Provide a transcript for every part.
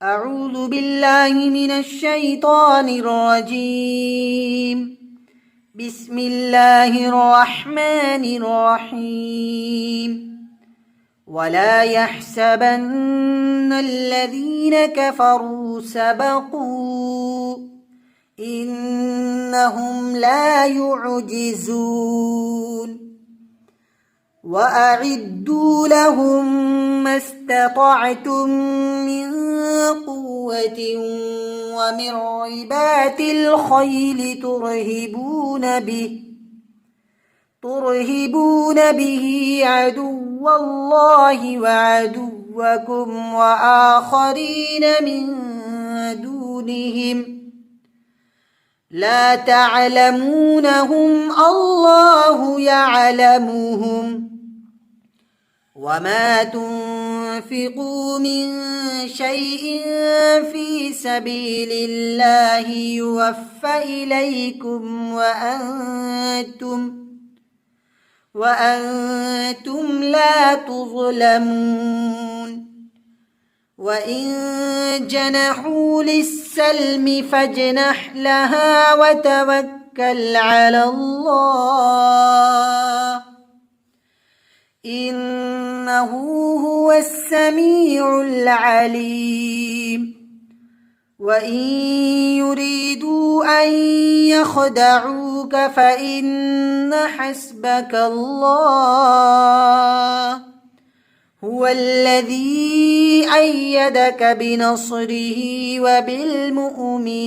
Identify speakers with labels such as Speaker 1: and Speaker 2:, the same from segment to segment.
Speaker 1: أعوذ بالله من الشيطان الرجيم. بسم الله الرحمن الرحيم. ولا يحسبن الذين كفروا سبقوا إنهم لا يعجزون. وأعدوا لهم ما استطعتم من قوة ومن رباط الخيل ترهبون به عدو الله وعدوكم وآخرين من دونهم لا تعلمونهم الله يعلمهم. وما تنفقوا من شيء في سبيل الله يوفى إليكم وأنتم لا تظلمون. وإن جنحوا للسلم فاجنح لها وتوكل على الله إنه هو السميع العليم. وإن يريدوا أن يخدعوك فإن حسبك الله هو الذي أيدك بنصره وبالمؤمنين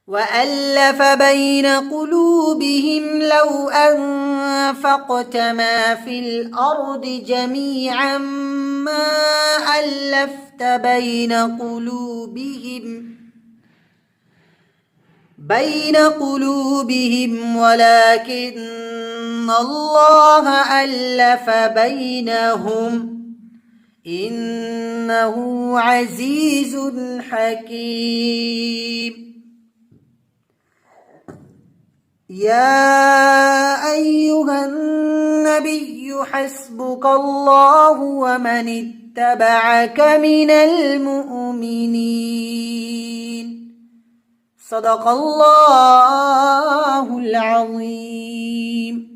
Speaker 1: وألف بين قلوبهم لو أنفقت ما في الأرض جميعا ما ألفت بين قلوبهم ولكن الله ألف بينهم إنه عزيز حكيم. يا أيها النبي حسبك الله ومن اتبعك من المؤمنين. صدق الله العظيم.